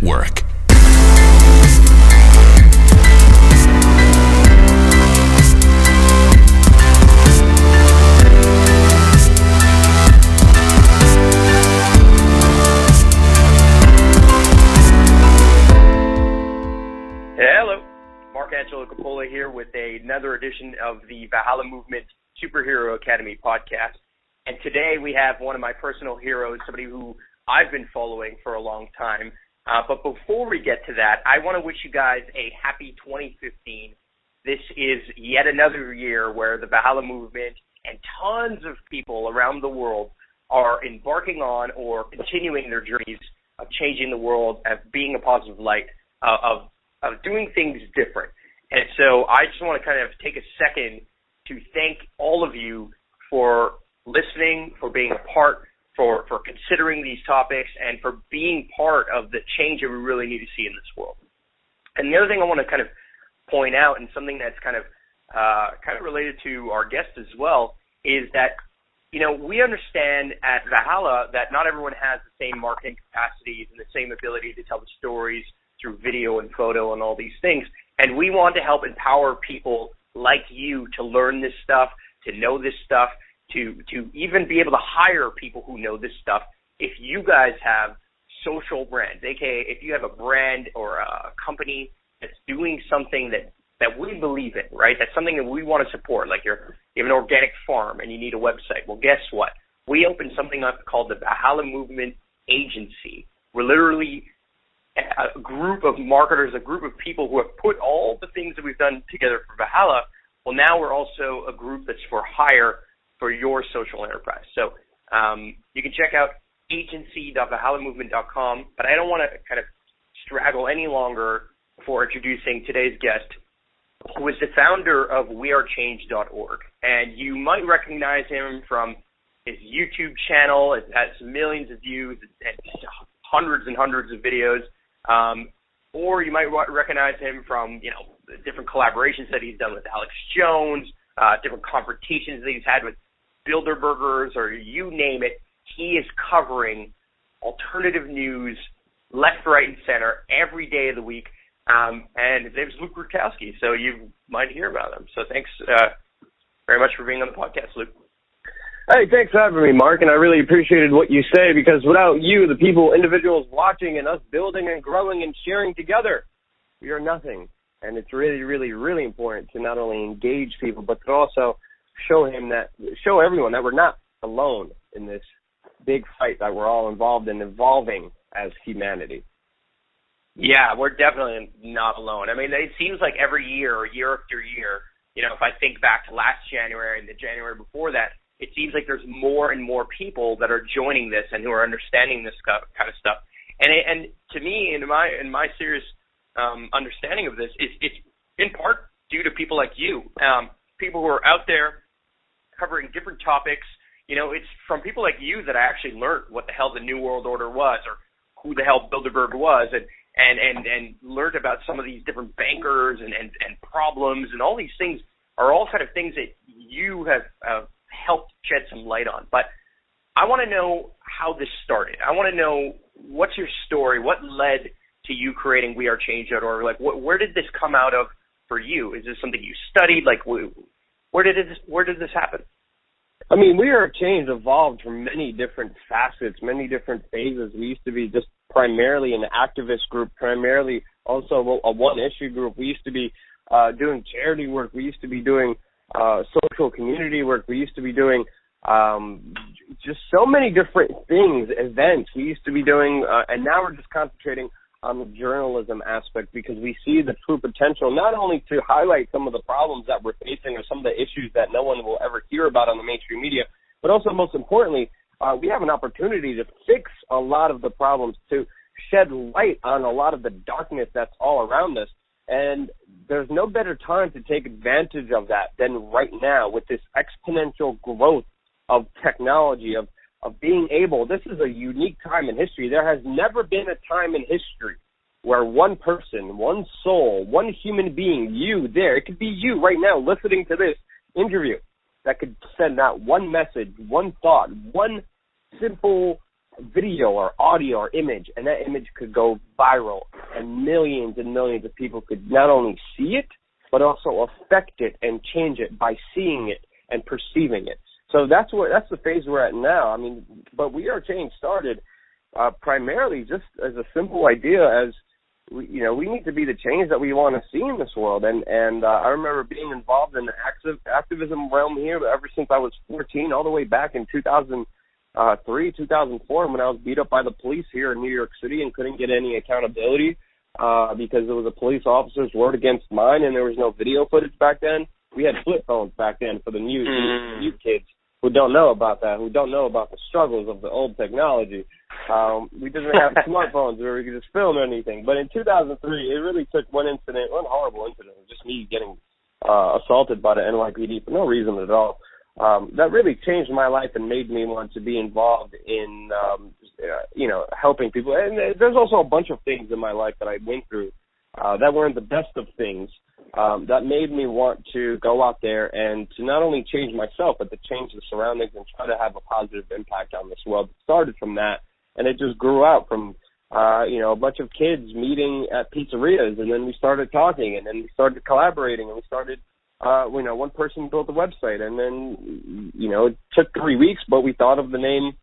work. Hello, Mark Angelo Coppola here with another edition of the Valhalla Movement Superhero Academy podcast. And today we have one of my personal heroes, somebody who I've been following for a long time. But before we get to that, I want to wish you guys a happy 2015. This is yet another year where the Valhalla Movement and tons of people around the world are embarking on or continuing their journeys of changing the world, of being a positive light, of doing things different. And so I just want to kind of take a second to thank all of you for listening, for being a part, for considering these topics, and for being part of the change that we really need to see in this world. And the other thing I want to kind of point out, and something that's kind of related to our guest as well, is that, you know, we understand at Valhalla that not everyone has the same marketing capacities and the same ability to tell the stories through video and photo and all these things. And we want to help empower people like you to learn this stuff, to know this stuff, to even be able to hire people who know this stuff. If you guys have social brands, aka if you have a brand or a company that's doing something that we believe in, right? That's something that we want to support, like you have an organic farm and you need a website. Well, guess what? We opened something up called the Valhalla Movement Agency. We're literally a group of marketers, a group of people who have put all the things that we've done together for Valhalla. Well, now we're also a group that's for hire for your social enterprise. So you can check out agency.valhallamovement.com, but I don't want to kind of straggle any longer before introducing today's guest, who is the founder of wearechange.org. And you might recognize him from his YouTube channel. It has millions of views and hundreds and hundreds of videos. Or you might recognize him from, you know, the different collaborations that he's done with Alex Jones, different confrontations that he's had with Bilderbergers, or you name it. He is covering alternative news left, right, and center every day of the week. And his name is Rudkowski, so you might hear about him. So thanks very much for being on the podcast, Luke. Hey, thanks for having me, Mark, and I really appreciated what you say, because without you, the people, individuals watching, and us building and growing and sharing together, we are nothing. And it's really, really, really important to not only engage people, but to also show everyone that we're not alone in this big fight that we're all involved in, evolving as humanity. Yeah, we're definitely not alone. I mean, it seems like every year, or year after year, you know, if I think back to last January and the January before that, it seems like there's more and more people that are joining this and who are understanding this kind of stuff. And to me, in my serious understanding of this, it's in part due to people like you, people who are out there covering different topics. You know, it's from people like you that I actually learned what the hell the New World Order was, or who the hell Bilderberg was, and learned about some of these different bankers and problems, and all these things are all kind of things that you have helped shed some light on. But I want to know how this started. I want to know, what's your story? What led to you creating wearechange.org? Like, where did this come out of for you? Is this something you studied? Like, where did this happen? I mean, We Are Change evolved from many different facets, many different phases. We used to be just primarily an activist group, primarily also a one-issue group. We used to be doing charity work. We used to be doing social community work. We used to be doing just so many different things, events we used to be doing, and now we're just concentrating on the journalism aspect, because we see the true potential not only to highlight some of the problems that we're facing or some of the issues that no one will ever hear about on the mainstream media, but also, most importantly, we have an opportunity to fix a lot of the problems, to shed light on a lot of the darkness that's all around us. And there's no better time to take advantage of that than right now, with this exponential growth of technology, of being able. This is a unique time in history. There has never been a time in history where one person, one soul, one human being, you there, it could be you right now listening to this interview, that could send out one message, one thought, one simple video or audio or image, and that image could go viral, and millions of people could not only see it, but also affect it and change it by seeing it and perceiving it. So that's the phase we're at now. I mean, but We Are Change started primarily just as a simple idea as, we need to be the change that we want to see in this world. And I remember being involved in the activism realm here ever since I was 14, all the way back in 2003, 2004, when I was beat up by the police here in New York City and couldn't get any accountability because it was a police officer's word against mine, and there was no video footage back then. We had flip phones back then for the new kids who don't know about that, who don't know about the struggles of the old technology. We didn't have smartphones where we could just film anything. But in 2003, it really took one horrible incident, just me getting assaulted by the NYPD for no reason at all. That really changed my life and made me want to be involved in, helping people. And there's also a bunch of things in my life that I went through that weren't the best of things that made me want to go out there and to not only change myself, but to change the surroundings and try to have a positive impact on this world. It started from that, and it just grew out from, a bunch of kids meeting at pizzerias, and then we started talking, and then we started collaborating, and we started one person built a website, and then, it took 3 weeks, but we thought of the name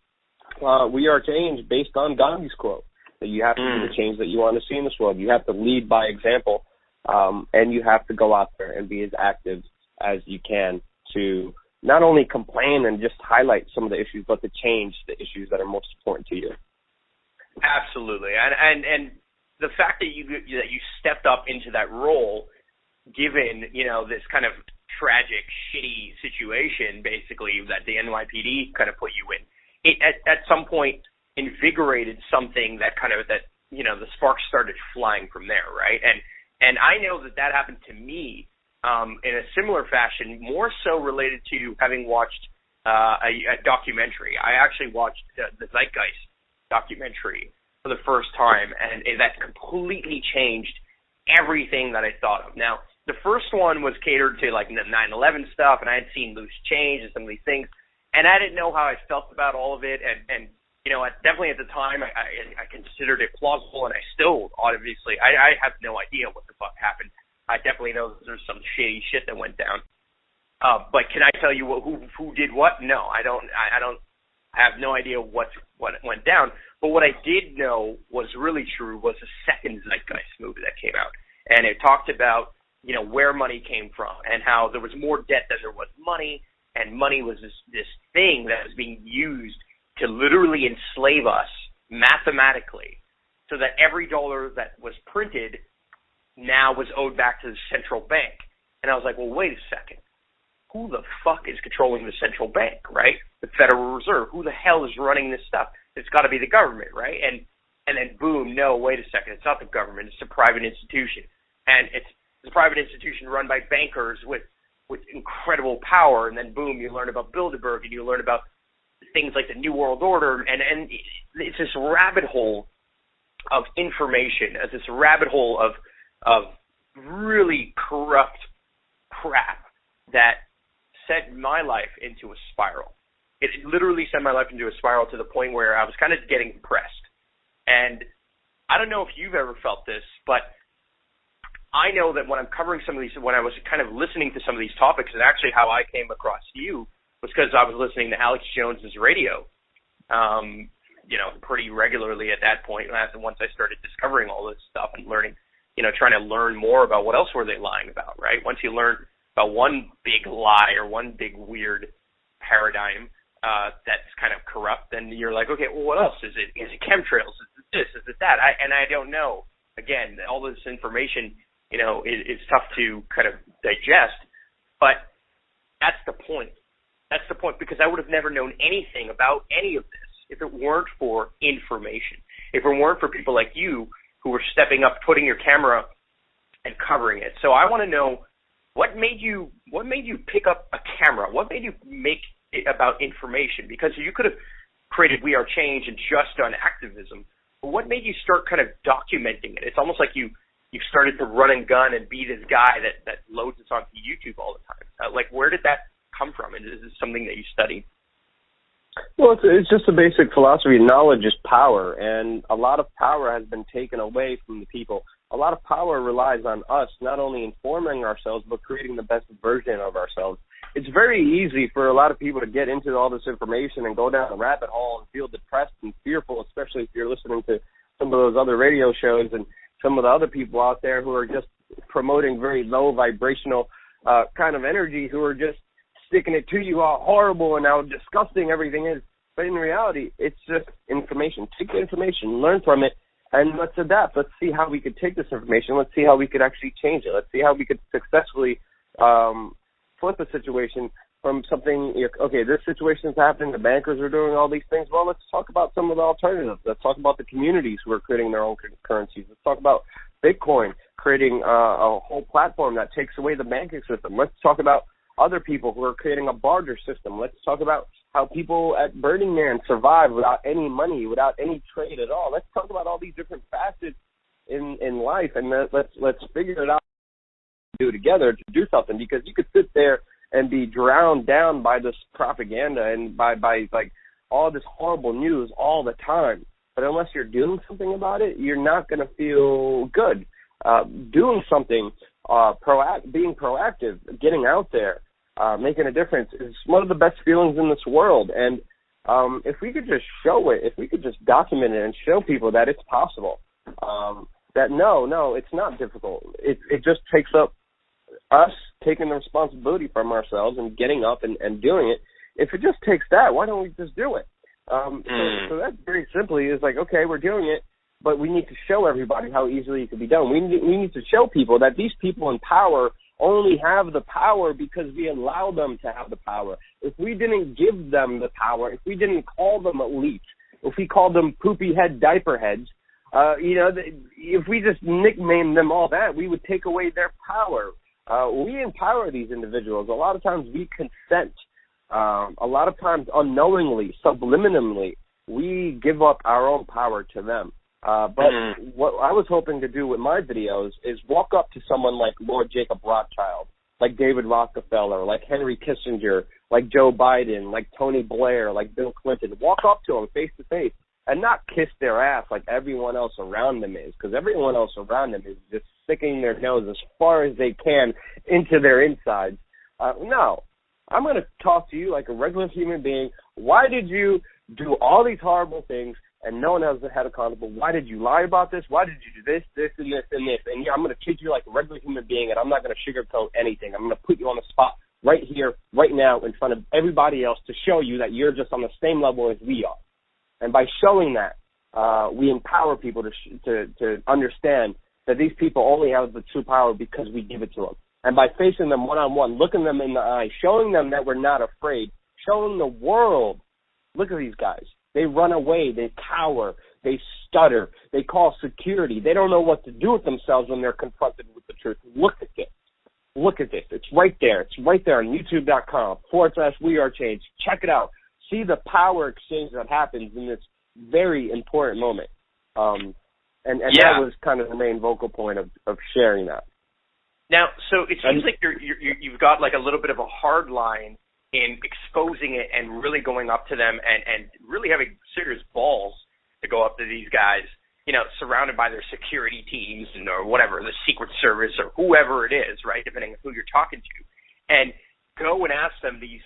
We Are Change based on Gandhi's quote, that you have to be the change that you want to see in this world. You have to lead by example, and you have to go out there and be as active as you can to not only complain and just highlight some of the issues, but to change the issues that are most important to you. Absolutely. And the fact that you stepped up into that role, given, this kind of tragic, shitty situation, basically, that the NYPD kind of put you in, it at some point invigorated something that the sparks started flying from there, right? And I know that happened to me in a similar fashion, more so related to having watched a documentary. I actually watched the Zeitgeist documentary for the first time, and that completely changed everything that I thought of. Now, the first one was catered to like 9/11 stuff, and I had seen loose change and some of these things, and I didn't know how I felt about all of it. And definitely at the time, I considered it plausible, and I still, obviously, I have no idea what the fuck happened. I definitely know that there's some shady shit that went down. But can I tell you who did what? No, I don't. I have no idea what went down. But what I did know was really true was the second Zeitgeist movie that came out, and it talked about where money came from and how there was more debt than there was money, and money was this thing that was being used to literally enslave us mathematically, so that every dollar that was printed now was owed back to the central bank. And I was like, well, wait a second. Who the fuck is controlling the central bank, right? The Federal Reserve. Who the hell is running this stuff? It's got to be the government, right? And then boom, no, wait a second. It's not the government. It's a private institution. And it's a private institution run by bankers with incredible power. And then boom, you learn about Bilderberg, and you learn about things like the New World Order. And it's this rabbit hole of information, this rabbit hole of really corrupt crap that sent my life into a spiral. It literally sent my life into a spiral to the point where I was kind of getting depressed. And I don't know if you've ever felt this, but I know that when I'm covering some of these, when I was kind of listening to some of these topics, and actually how I came across you was because I was listening to Alex Jones's radio, pretty regularly at that point. Once I started discovering all this stuff and learning, trying to learn more about what else were they lying about, right? Once you learn about one big lie or one big weird paradigm that's kind of corrupt, then you're like, okay, well, what else? Is it chemtrails? Is it this? Is it that? I don't know. Again, all this information, is tough to kind of digest, but that's the point. That's the point, because I would have never known anything about any of this if it weren't for information, if it weren't for people like you who were stepping up, putting your camera and covering it. So I want to know, what made you pick up a camera? What made you make it about information? Because you could have created We Are Change and just done activism, but what made you start kind of documenting it? It's almost like you started to run and gun and be this guy that loads us onto YouTube all the time. Where did that come from? Is this something that you studied? Well, it's just a basic philosophy. Knowledge is power, and a lot of power has been taken away from the people. A lot of power relies on us not only informing ourselves, but creating the best version of ourselves. It's very easy for a lot of people to get into all this information and go down a rabbit hole and feel depressed and fearful, especially if you're listening to some of those other radio shows and some of the other people out there who are just promoting very low vibrational kind of energy, who are just sticking it to you how horrible and how disgusting everything is. But in reality, it's just information. Take the information, learn from it, and let's adapt. Let's see how we could take this information. Let's see how we could actually change it. Let's see how we could successfully flip a situation from something, okay, this situation is happening, the bankers are doing all these things. Well, let's talk about some of the alternatives. Let's talk about the communities who are creating their own currencies. Let's talk about Bitcoin creating a whole platform that takes away the banking system. Let's talk about other people who are creating a barter system. Let's talk about how people at Burning Man survive without any money, without any trade at all. Let's talk about all these different facets in life, and let's figure it out, do together to do something. Because you could sit there and be drowned down by this propaganda and by like all this horrible news all the time. But unless you're doing something about it, you're not going to feel good. Doing something, being proactive, getting out there, making a difference is one of the best feelings in this world. And if we could just show it, if we could just document it and show people that it's possible, that no, it's not difficult. It just takes up us taking the responsibility from ourselves and getting up and doing it. If it just takes that, why don't we just do it? So that very simply is like, okay, we're doing it, but we need to show everybody how easily it can be done. We need to show people that these people in power only have the power because we allow them to have the power. If we didn't give them the power, if we didn't call them elites, if we called them poopy head diaper heads, if we just nicknamed them all that, we would take away their power. We empower these individuals. A lot of times we consent. A lot of times unknowingly, subliminally, we give up our own power to them. But what I was hoping to do with my videos is walk up to someone like Lord Jacob Rothschild, like David Rockefeller, like Henry Kissinger, like Joe Biden, like Tony Blair, like Bill Clinton. Walk up to them face to face and not kiss their ass like everyone else around them is, because everyone else around them is just sticking their nose as far as they can into their insides. No, I'm going to talk to you like a regular human being. Why did you do all these horrible things and no one else had accountable? Why did you lie about this? Why did you do this, this, and this, and this? And yeah, I'm going to treat you like a regular human being, and I'm not going to sugarcoat anything. I'm going to put you on the spot right here, right now, in front of everybody else to show you that you're just on the same level as we are. And by showing that, we empower people to understand that these people only have the true power because we give it to them. And by facing them one-on-one, looking them in the eye, showing them that we're not afraid, showing the world, look at these guys. They run away. They cower. They stutter. They call security. They don't know what to do with themselves when they're confronted with the truth. Look at this. Look at this. It's right there. It's right there on youtube.com/WeAreChange. Check it out. See the power exchange that happens in this very important moment. That was kind of the main vocal point of sharing that. Now, so it seems like you've got like a little bit of a hard line in exposing it and really going up to them and really having serious balls to go up to these guys, surrounded by their security teams or whatever, the Secret Service or whoever it is, right, depending on who you're talking to, and go and ask them these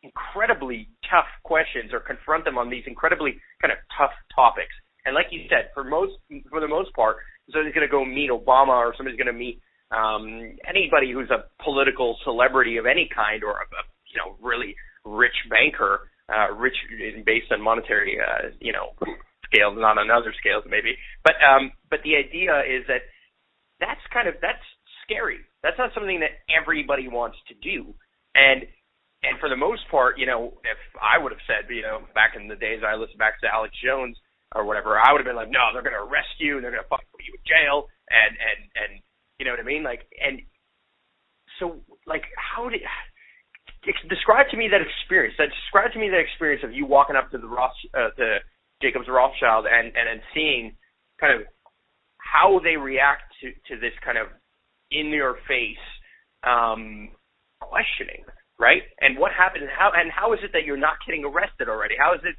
incredibly tough questions or confront them on these incredibly kind of tough topics. And like you said, for the most part, somebody's going to go meet Obama or somebody's going to meet anybody who's a political celebrity of any kind or a really rich banker, rich based on monetary, scales, not on other scales maybe. But the idea is that that's scary. That's not something that everybody wants to do. And for the most part, if I would have said, back in the days I listened back to Alex Jones or whatever, I would have been like, no, they're going to arrest you and they're going to fucking put you in jail and you know what I mean? Like, and so like, describe to me that experience. Describe to me that experience of you walking up to the Jacobs Rothschild and seeing kind of how they react to this kind of in your face questioning, right? And what happened? How is it that you're not getting arrested already? How is it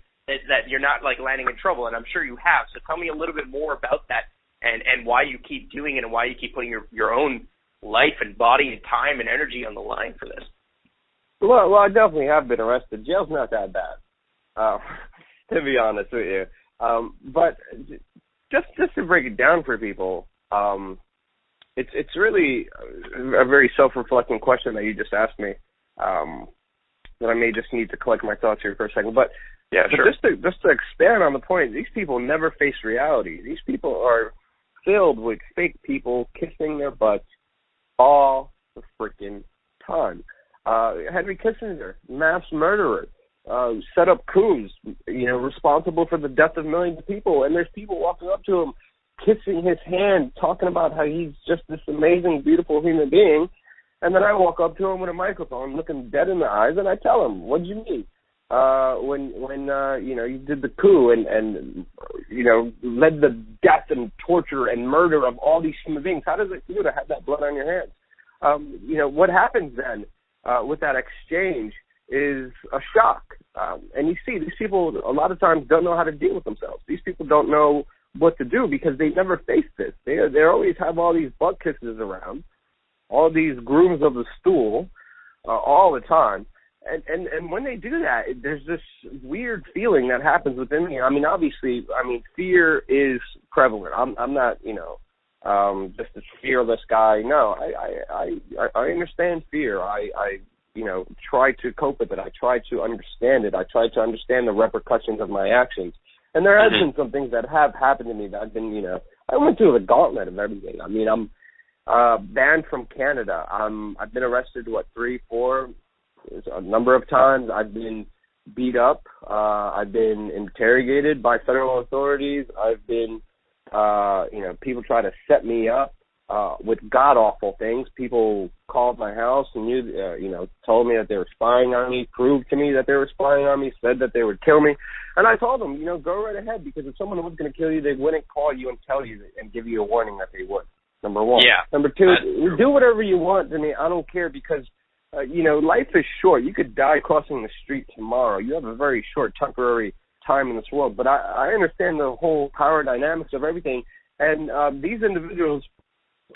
that you're not like landing in trouble? And I'm sure you have. So tell me a little bit more about that and why you keep doing it and why you keep putting your own life and body and time and energy on the line for this. Well, I definitely have been arrested. Jail's not that bad, to be honest with you. But just to break it down for people, it's really a very self-reflecting question that you just asked me. That I may just need to collect my thoughts here for a second. But yeah, sure. Just to expand on the point, these people never face reality. These people are filled with fake people kissing their butts all the freaking time. Henry Kissinger, mass murderer, set up coups, responsible for the death of millions of people. And there's people walking up to him, kissing his hand, talking about how he's just this amazing, beautiful human being. And then I walk up to him with a microphone, looking dead in the eyes, and I tell him, "What do you mean? When you did the coup and led the death and torture and murder of all these human beings, how does it feel to have that blood on your hands?" What happens then with that exchange is a shock. And you see, these people a lot of times don't know how to deal with themselves. These people don't know what to do because they never face this. They always have all these butt kisses around, all these grooms of the stool, all the time. And when they do that, there's this weird feeling that happens within me. I mean, obviously, fear is prevalent. I'm not, just a fearless guy. No, I understand fear. I try to cope with it. I try to understand it. I try to understand the repercussions of my actions. And there has been some things that have happened to me that I've been, I went through the gauntlet of everything. I mean, I'm banned from Canada. I've been arrested, 3, 4, a number of times. I've been beat up. I've been interrogated by federal authorities. I've been, people try to set me up with god-awful things. People called my house and told me that they were spying on me, proved to me that they were spying on me, said that they would kill me. And I told them, go right ahead, because if someone was going to kill you, they wouldn't call you and tell you and give you a warning that they would. Number one. Yeah. Number two, do whatever you want to me. I don't care, because, life is short. You could die crossing the street tomorrow. You have a very short temporary time in this world. But I understand the whole power dynamics of everything. And these individuals,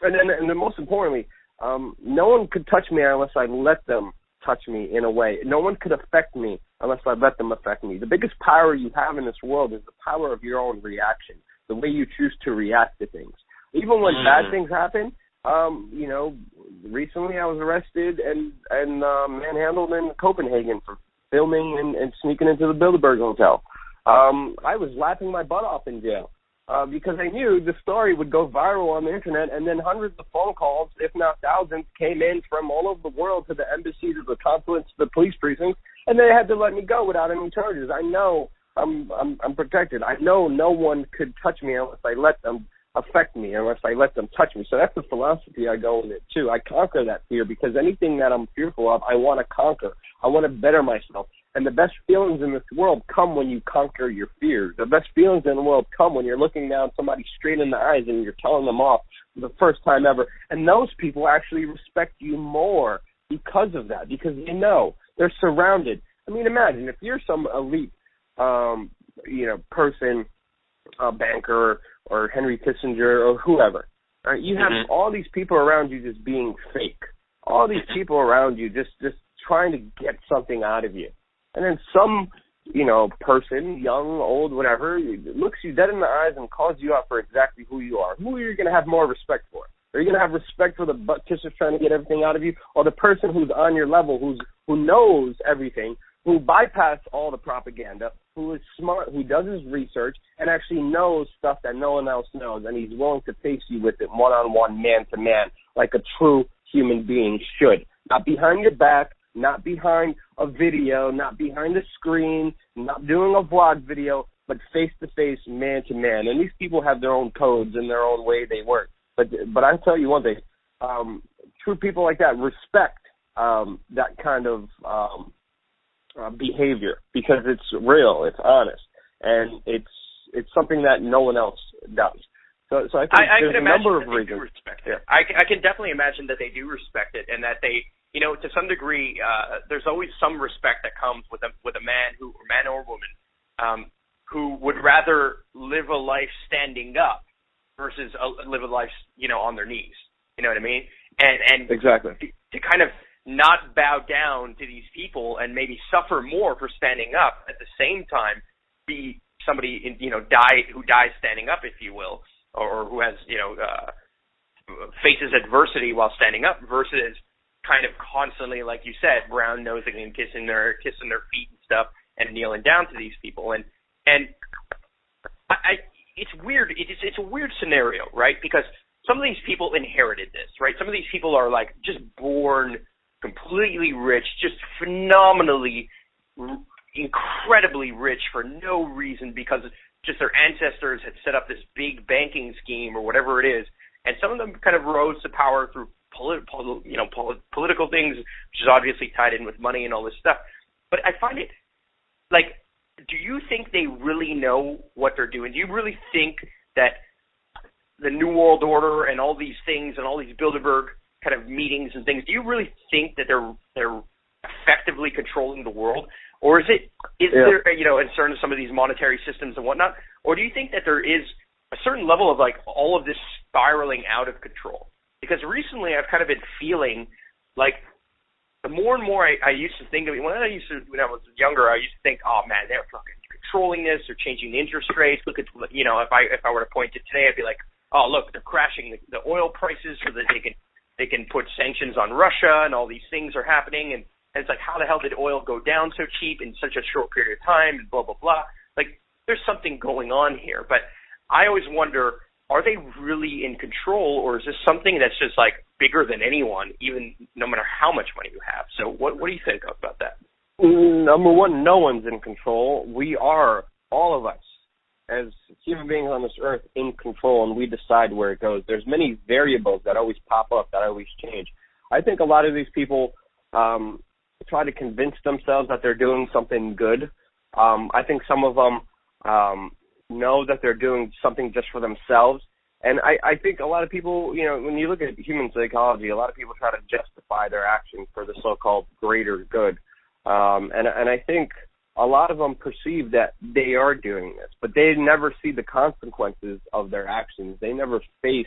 and then most importantly, no one could touch me unless I let them touch me in a way. No one could affect me unless I let them affect me. The biggest power you have in this world is the power of your own reaction, the way you choose to react to things. Even when bad things happen, recently I was arrested and manhandled in Copenhagen for filming and sneaking into the Bilderberg Hotel. I was laughing my butt off in jail because I knew the story would go viral on the internet, and then hundreds of phone calls, if not thousands, came in from all over the world to the embassy, to the consulates, to the police precincts, and they had to let me go without any charges. I know I'm protected. I know no one could touch me unless I let them affect me, unless I let them touch me. So that's the philosophy I go in it too. I conquer that fear, because anything that I'm fearful of, I want to conquer. I want to better myself. And the best feelings in this world come when you conquer your fears. The best feelings in the world come when you're looking down somebody straight in the eyes and you're telling them off for the first time ever. And those people actually respect you more because of that, because they know they're surrounded. I mean, imagine if you're some elite, person, banker, or Henry Kissinger, or whoever. Right? You have all these people around you just being fake. All these people around you just trying to get something out of you. And then some, person, young, old, whatever, looks you dead in the eyes and calls you out for exactly who you are. Who are you going to have more respect for? Are you going to have respect for the butt kisser trying to get everything out of you, or the person who's on your level, who knows everything, who bypassed all the propaganda, who is smart, who does his research, and actually knows stuff that no one else knows, and he's willing to face you with it one-on-one, man-to-man, like a true human being should. Not behind your back, not behind a video, not behind a screen, not doing a vlog video, but face-to-face, man-to-man. And these people have their own codes and their own way they work. But I tell you one thing, true people like that respect that kind of behavior, because it's real, it's honest, and it's something that no one else does. So I think there's a number of reasons. I can definitely imagine that they do respect it, and that they, to some degree, there's always some respect that comes with a man or woman who would rather live a life standing up versus live a life, on their knees. You know what I mean? And exactly to kind of not bow down to these people and maybe suffer more for standing up, at the same time be somebody who dies standing up, if you will, or who has faces adversity while standing up, versus kind of constantly, like you said, brown nosing and kissing their feet and stuff and kneeling down to these people. And it's weird. It's a weird scenario, right? Because some of these people inherited this, right? Some of these people are like just born completely rich, just phenomenally, incredibly rich for no reason, because just their ancestors had set up this big banking scheme or whatever it is. And some of them kind of rose to power through political things, which is obviously tied in with money and all this stuff. But I find it like, do you think they really know what they're doing? Do you really think that the New World Order and all these things and all these Bilderberg kind of meetings and things, do you really think that they're effectively controlling the world? Or is there, in some of these monetary systems and whatnot, or do you think that there is a certain level of like all of this spiraling out of control? Because recently I've kind of been feeling like the more and more I used to think of it, when I was younger, I used to think, oh man, they're fucking controlling this, they're changing the interest rates. Look at, if I were to point to today, I'd be like, oh look, they're crashing the oil prices so that they can put sanctions on Russia, and all these things are happening, and it's like, how the hell did oil go down so cheap in such a short period of time, and blah, blah, blah. Like, there's something going on here. But I always wonder, are they really in control, or is this something that's just, like, bigger than anyone, even no matter how much money you have? So what do you think about that? Number one, no one's in control. We are, all of us, as human beings on this earth, in control, and we decide where it goes. There's many variables that always pop up, that always change. I think a lot of these people try to convince themselves that they're doing something good. I think some of them know that they're doing something just for themselves. And I think a lot of people, when you look at human psychology, a lot of people try to justify their actions for the so-called greater good. And I think a lot of them perceive that they are doing this, but they never see the consequences of their actions. They never face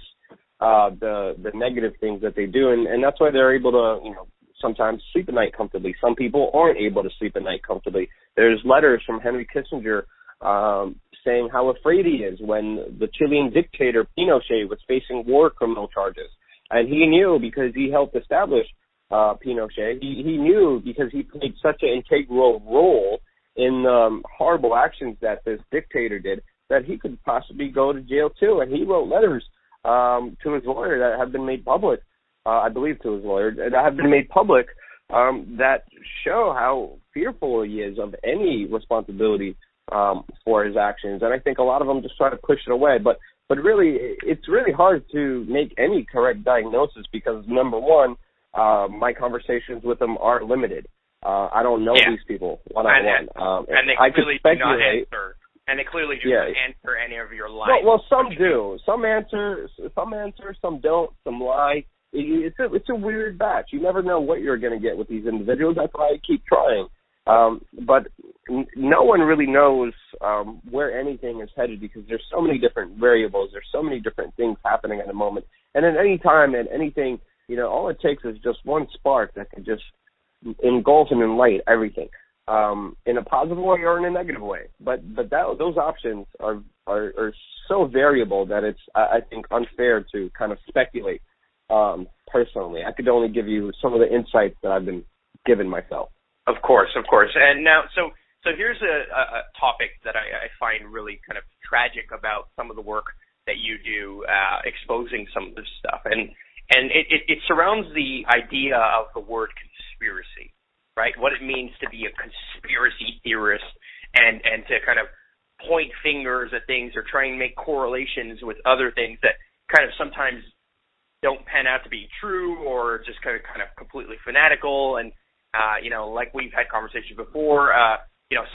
the negative things that they do, and that's why they're able to, sometimes sleep at night comfortably. Some people aren't able to sleep at night comfortably. There's letters from Henry Kissinger saying how afraid he is when the Chilean dictator Pinochet was facing war criminal charges. And he knew, because he helped establish Pinochet, he knew, because he played such an integral role in horrible actions that this dictator did, that he could possibly go to jail too. And he wrote letters to his lawyer that have been made public, I believe to his lawyer, that have been made public, that show how fearful he is of any responsibility for his actions. And I think a lot of them just try to push it away. But really, it's really hard to make any correct diagnosis, because, number one, my conversations with them are limited. I don't know these people one-on-one. And they clearly do not answer. And they clearly do not answer any of your lies. Well, some do. Some answer, some don't, some lie. It's a weird batch. You never know what you're going to get with these individuals. That's why I keep trying. But no one really knows where anything is headed, because there's so many different variables. There's so many different things happening at the moment. And at any time, at anything, all it takes is just one spark that can just engulf and enlight everything, in a positive way or in a negative way. But those options are so variable that it's, I think, unfair to kind of speculate. Personally, I could only give you some of the insights that I've been given myself. Of course. And now, so here's a topic that I find really kind of tragic about some of the work that you do, exposing some of this stuff, and it surrounds the idea of the word conspiracy, right? What it means to be a conspiracy theorist, and to kind of point fingers at things or try and make correlations with other things that kind of sometimes don't pan out to be true, or just kind of completely fanatical. And like we've had conversations before,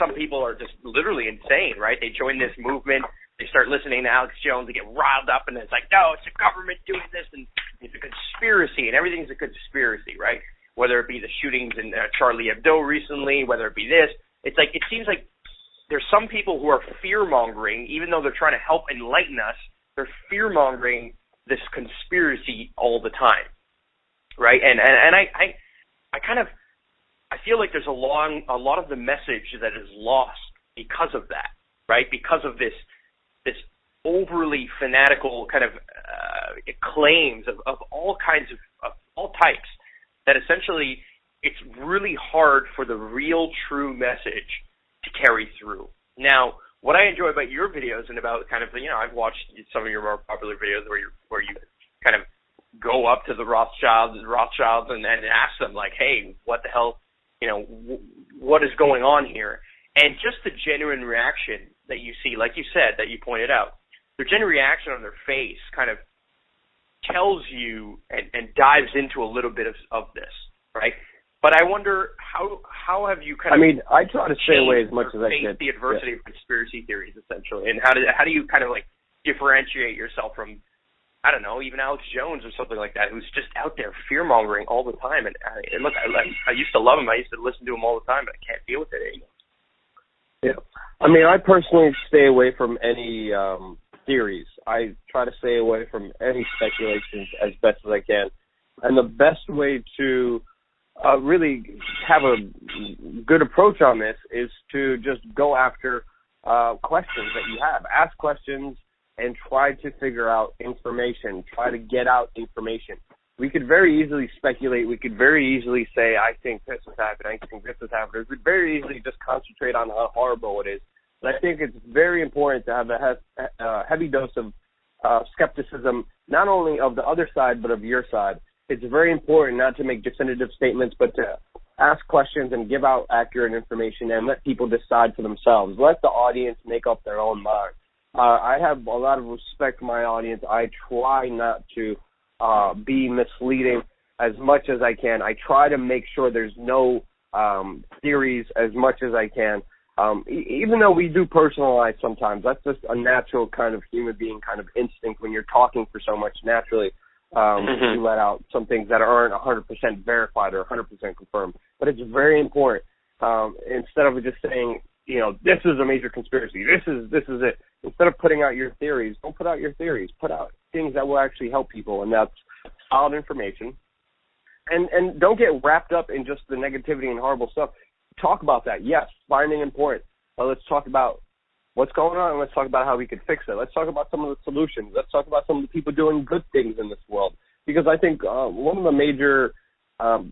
some people are just literally insane, right? They join this movement, they start listening to Alex Jones, they get riled up, and it's like, no, it's the government doing this, and it's a conspiracy, and everything's a conspiracy, right? whether it be the shootings in Charlie Hebdo recently, whether it be this. It's like, it seems like there's some people who are fear-mongering, even though they're trying to help enlighten us, they're fear-mongering this conspiracy all the time, right? And I kind of, I feel like there's a lot of the message that is lost because of that, right? Because of this overly fanatical kind of claims of all kinds of all types, that essentially it's really hard for the real true message to carry through. Now, what I enjoy about your videos and about kind of, I've watched some of your more popular videos where you kind of go up to the Rothschilds and ask them, like, hey, what the hell, what is going on here? And just the genuine reaction that you see, like you said, that you pointed out, their genuine reaction on their face kind of tells you and dives into a little bit of this, right? But I wonder how have you kind of? I mean, I try to stay away as much as I can. The adversity of conspiracy theories, essentially, and how do you kind of like differentiate yourself from, I don't know, even Alex Jones or something like that, who's just out there fear mongering all the time? And look, I used to love him. I used to listen to him all the time, but I can't deal with it anymore. Yeah, I mean, I personally stay away from any theories. I try to stay away from any speculations as best as I can, and the best way to really have a good approach on this is to just go after questions that you have. Ask questions and try to figure out information. Try to get out information. We could very easily speculate. We could very easily say, I think this has happened. I think this has happened. We could very easily just concentrate on how horrible it is. But I think it's very important to have a heavy dose of skepticism, not only of the other side, but of your side. It's very important not to make definitive statements, but to ask questions and give out accurate information and let people decide for themselves. Let the audience make up their own mind. I have a lot of respect for my audience. I try not to be misleading as much as I can. I try to make sure there's no theories as much as I can. Even though we do personalize sometimes, that's just a natural kind of human being kind of instinct when you're talking for so much naturally. You let out some things that aren't 100% verified or 100% confirmed. But it's very important, instead of just saying, this is a major conspiracy, this is it. Instead of putting out your theories, don't put out your theories. Put out things that will actually help people, and that's solid information. And don't get wrapped up in just the negativity and horrible stuff. Talk about that. Yes, finding important. But let's talk about what's going on, and let's talk about how we could fix it. Let's talk about some of the solutions. Let's talk about some of the people doing good things in this world. Because I think one of the major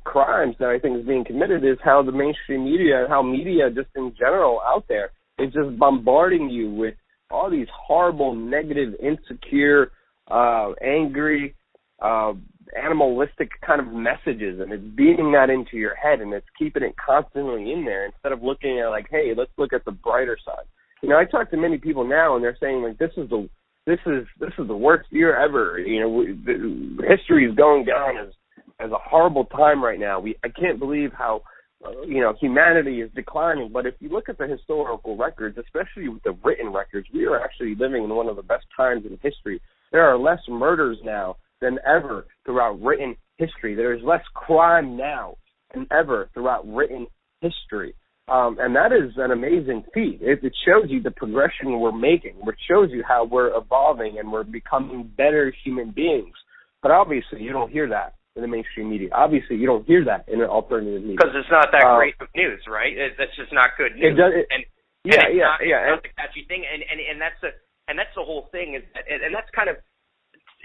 crimes that I think is being committed is how the mainstream media and how media just in general out there is just bombarding you with all these horrible, negative, insecure, angry, animalistic kind of messages, and it's beating that into your head, and it's keeping it constantly in there instead of looking at like, hey, let's look at the brighter side. I talk to many people now, and they're saying like, this is the worst year ever. History is going down as a horrible time right now. I can't believe how humanity is declining. But if you look at the historical records, especially with the written records, we are actually living in one of the best times in history. There are less murders now than ever throughout written history. There is less crime now than ever throughout written history. And that is an amazing feat. It shows you the progression we're making. It shows you how we're evolving and we're becoming better human beings. But obviously, you don't hear that in the mainstream media. Obviously, you don't hear that in an alternative media. Because it's not that great of news, right? That's just not good news. It's not the catchy thing. And that's the whole thing. And that's kind of,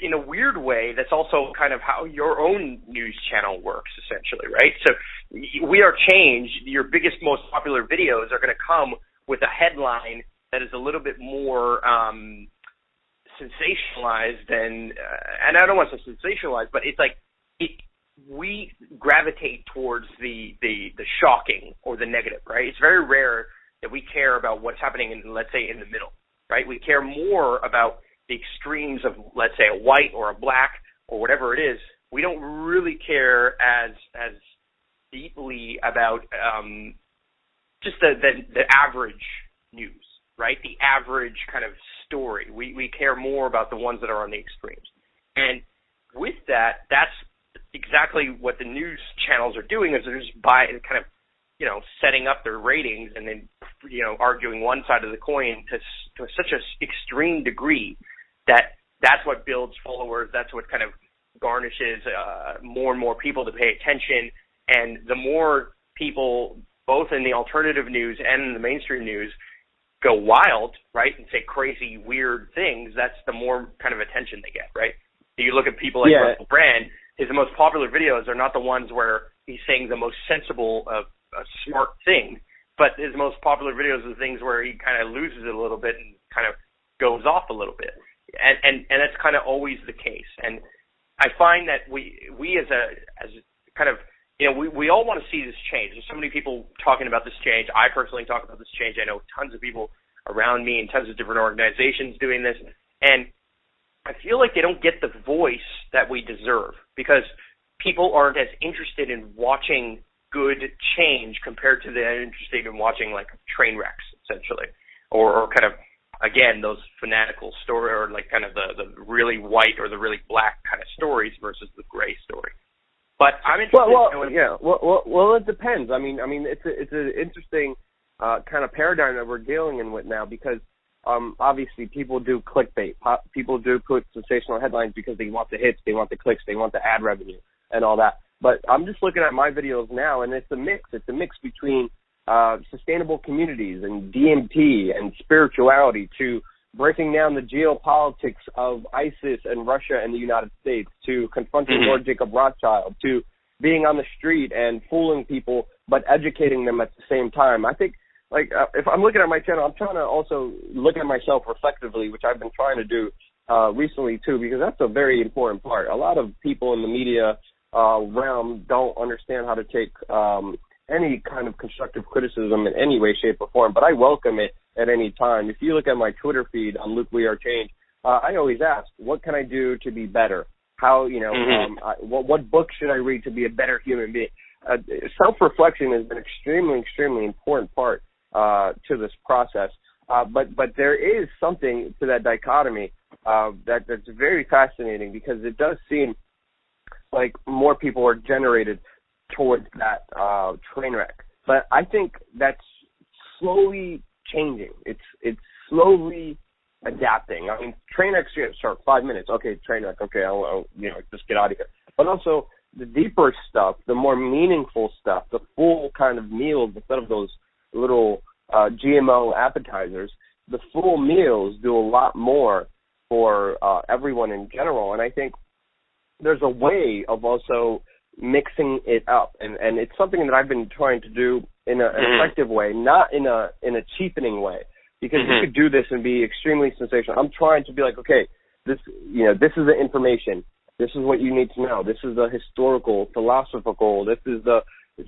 in a weird way, that's also kind of how your own news channel works, essentially, right? So We Are Change, your biggest, most popular videos are going to come with a headline that is a little bit more sensationalized than, and I don't want to say sensationalized, but it's like we gravitate towards the shocking or the negative, right? It's very rare that we care about what's happening in, let's say, in the middle, right? We care more about the extremes of, let's say, a white or a black or whatever it is. We don't really care as deeply about just the average news, right? The average kind of story. We care more about the ones that are on the extremes. And with that, that's exactly what the news channels are doing is they're just kind of, setting up their ratings and then, arguing one side of the coin to such an extreme degree that that's what builds followers. That's what kind of garnishes more and more people to pay attention. And the more people, both in the alternative news and in the mainstream news, go wild, right, and say crazy, weird things, that's the more kind of attention they get, right? So you look at people like Russell Brand, his most popular videos are not the ones where he's saying the most sensible, smart thing, but his most popular videos are things where he kind of loses it a little bit and kind of goes off a little bit. And that's kind of always the case. And I find that we as kind of, we all want to see this change. There's so many people talking about this change. I personally talk about this change. I know tons of people around me and tons of different organizations doing this. And I feel like they don't get the voice that we deserve because people aren't as interested in watching good change compared to they're interested in watching like train wrecks, essentially, or kind of, again, those fanatical story or like kind of the really white or the really black kind of stories versus the gray story. But I'm interested. Well, it depends. I mean, it's an interesting kind of paradigm that we're dealing in with now because obviously people do clickbait. People do put sensational headlines because they want the hits, they want the clicks, they want the ad revenue, and all that. But I'm just looking at my videos now, and it's a mix. It's a mix between sustainable communities and DMT and spirituality to breaking down the geopolitics of ISIS and Russia and the United States to confronting Lord Jacob Rothschild to being on the street and fooling people but educating them at the same time. I think, if I'm looking at my channel, I'm trying to also look at myself reflectively, which I've been trying to do recently too, because that's a very important part. A lot of people in the media realm don't understand how to take any kind of constructive criticism in any way, shape, or form, but I welcome it at any time. If you look at my Twitter feed on Luke We Are Change, I always ask, what can I do to be better? How, what book should I read to be a better human being? Self-reflection has been extremely, extremely important part to this process. But there is something to that dichotomy that's very fascinating because it does seem like more people are generated towards that train wreck. But I think that's slowly changing. It's slowly adapting. I mean, train wrecks, sure, 5 minutes. Okay, train wreck. Okay, I'll just get out of here. But also the deeper stuff, the more meaningful stuff, the full kind of meals instead of those little GMO appetizers, the full meals do a lot more for everyone in general. And I think there's a way of also mixing it up, and it's something that I've been trying to do in an effective way, not in a cheapening way, because you could do this and be extremely sensational. I'm trying to be like, okay, this is the information, this is what you need to know, this is the historical, philosophical, this is the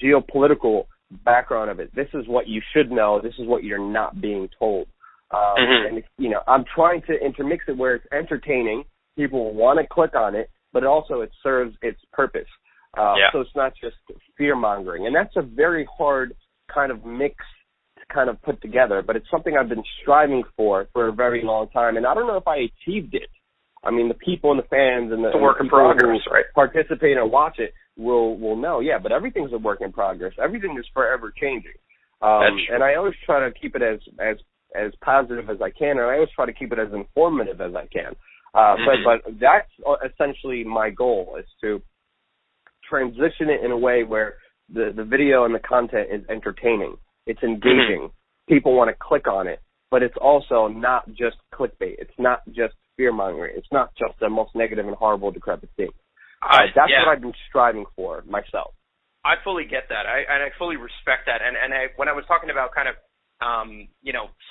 geopolitical background of it, this is what you should know, this is what you're not being told. And I'm trying to intermix it where it's entertaining, people want to click on it, but also it serves its purpose. So it's not just fear-mongering. And that's a very hard kind of mix to kind of put together, but it's something I've been striving for a very long time. And I don't know if I achieved it. I mean, the people and the fans and the work in progress, right? Participate and watch it will know. Yeah, but everything's a work in progress. Everything is forever changing. And I always try to keep it as positive as I can, and I always try to keep it as informative as I can. But that's essentially my goal, is to transition it in a way where the video and the content is entertaining. It's engaging. People want to click on it, but it's also not just clickbait. It's not just fear-mongering. It's not just the most negative and horrible, decrepit thing. That's what I've been striving for myself. I fully get that. I fully respect that. And when I was talking about kind of,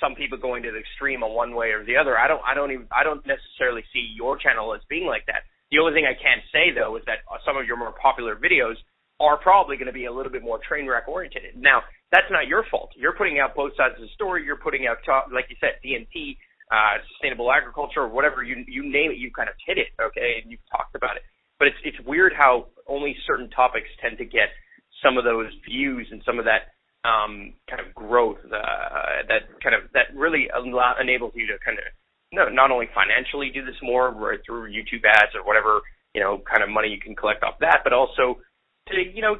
some people going to the extreme on one way or the other, I don't necessarily see your channel as being like that. The only thing I can say, though, is that some of your more popular videos are probably going to be a little bit more train wreck oriented. Now, that's not your fault. You're putting out both sides of the story. You're putting out, like you said, DMT, sustainable agriculture, or whatever you name it. You kind of hit it, okay, and you've talked about it. But it's weird how only certain topics tend to get some of those views and some of that kind of growth that really enables you to kind of not only financially do this more right through YouTube ads or whatever kind of money you can collect off that, but also to,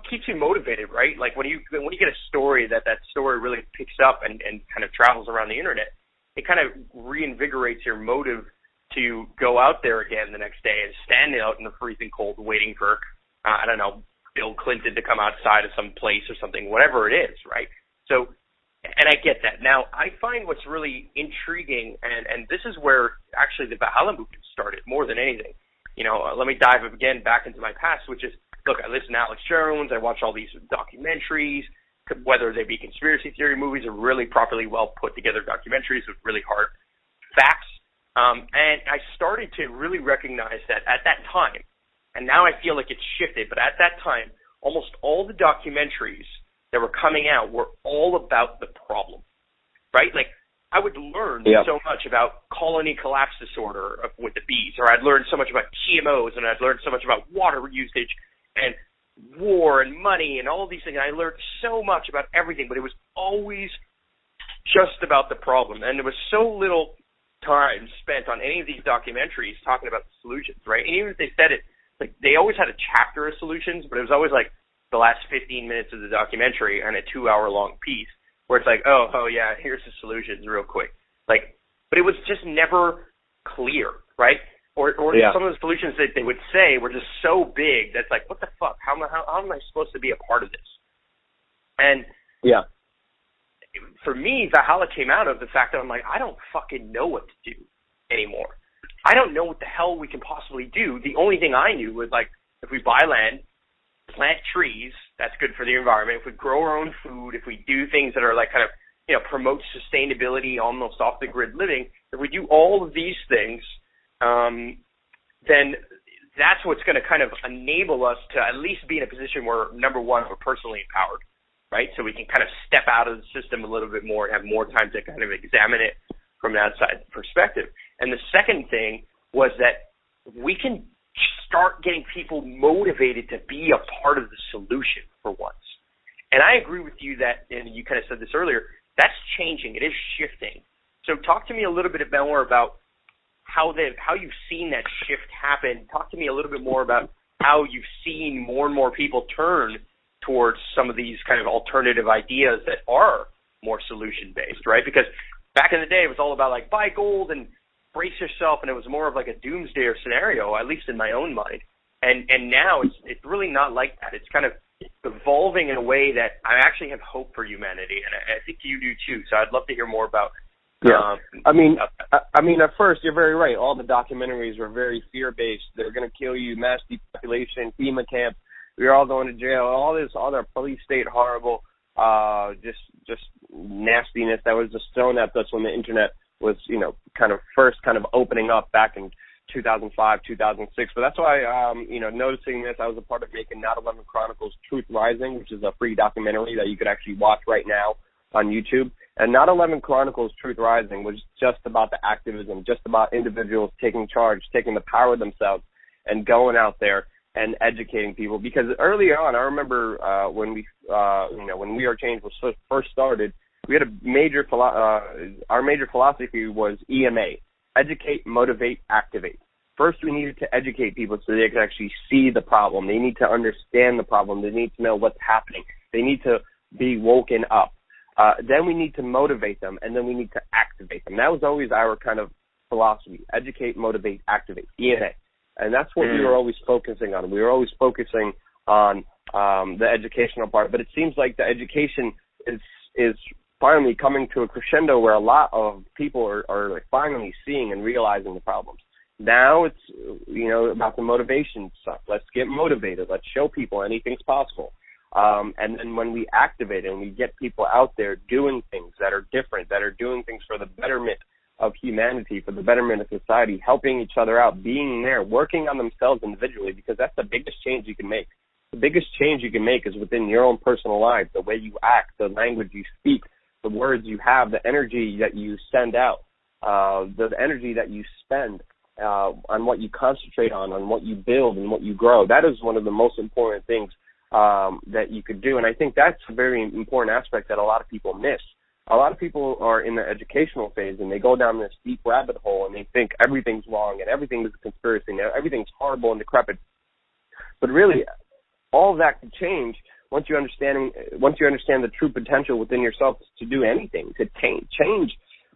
keeps you motivated, right? Like when you get a story that story really picks up and kind of travels around the internet, it kind of reinvigorates your motive to go out there again the next day and stand out in the freezing cold waiting for, I don't know, Bill Clinton to come outside of some place or something, whatever it is, right? So, and I get that. Now, I find what's really intriguing, and this is where actually the Valhalla movement started more than anything. Let me dive again back into my past, which is, look, I listen to Alex Jones, I watch all these documentaries, whether they be conspiracy theory movies or really properly well put together documentaries with really hard facts. And I started to really recognize that at that time, and now I feel like it's shifted, but at that time, almost all the documentaries that were coming out were all about the problem, right? Like, I would learn so much about colony collapse disorder with the bees, or I'd learn so much about GMOs, and I'd learn so much about water usage and war and money and all of these things. I learned so much about everything, but it was always just about the problem. And there was so little time spent on any of these documentaries talking about the solutions, right? And even if they said it, like, they always had a chapter of solutions, but it was always like the last 15 minutes of the documentary and a 2-hour-long piece where it's like, oh yeah, here's the solutions real quick. Like, but it was just never clear, right? Or some of the solutions that they would say were just so big that's like, what the fuck? How am I supposed to be a part of this? And for me, Valhalla came out of the fact that I'm like, I don't fucking know what to do anymore. I don't know what the hell we can possibly do. The only thing I knew was, like, if we buy land, plant trees, that's good for the environment. If we grow our own food, if we do things that are like kind of, promote sustainability, almost off the grid living, if we do all of these things, then that's what's going to kind of enable us to at least be in a position where, number one, we're personally empowered, right? So we can kind of step out of the system a little bit more and have more time to kind of examine it from an outside perspective. And the second thing was that we can start getting people motivated to be a part of the solution for once. And I agree with you that, and you kind of said this earlier, that's changing. It is shifting. So talk to me a little bit more about how you've seen that shift happen. Talk to me a little bit more about how you've seen more and more people turn towards some of these kind of alternative ideas that are more solution-based, right? Because back in the day, it was all about, like, buy gold and brace yourself, and it was more of like a doomsday scenario, at least in my own mind. And now it's really not like that. It's kind of evolving in a way that I actually have hope for humanity, and I think you do too. So I'd love to hear more about. I mean, at first, you're very right. All the documentaries were very fear-based. They're going to kill you, mass depopulation, FEMA camp. We're all going to jail. All this other police state horrible, just nastiness that was just thrown at us when the internet was, kind of first kind of opening up back in 2005, 2006. But that's why, noticing this, I was a part of making Not 11 Chronicles Truth Rising, which is a free documentary that you could actually watch right now on YouTube. And Not 11 Chronicles Truth Rising was just about the activism, just about individuals taking charge, taking the power of themselves and going out there and educating people. Because early on, I remember when We Are Change was first started, we had our major philosophy was EMA, educate, motivate, activate. First, we needed to educate people so they could actually see the problem. They need to understand the problem. They need to know what's happening. They need to be woken up. Then we need to motivate them, and then we need to activate them. That was always our kind of philosophy: educate, motivate, activate, EMA. And that's what we were always focusing on. We were always focusing on the educational part. But it seems like the education is finally coming to a crescendo where a lot of people are like finally seeing and realizing the problems. Now it's, about the motivation stuff. Let's get motivated. Let's show people anything's possible. And then when we activate and we get people out there doing things that are different, that are doing things for the betterment of humanity, for the betterment of society, helping each other out, being there, working on themselves individually, because that's the biggest change you can make. The biggest change you can make is within your own personal life, the way you act, the language you speak, the words you have, the energy that you send out, the energy that you spend on what you concentrate on what you build and what you grow. That is one of the most important things that you could do. And I think that's a very important aspect that a lot of people miss. a lot of people are in the educational phase and they go down this deep rabbit hole and they think everything's wrong and everything is a conspiracy and everything's horrible and decrepit. But really, all of that can change once you understand the true potential within yourself to do anything, to change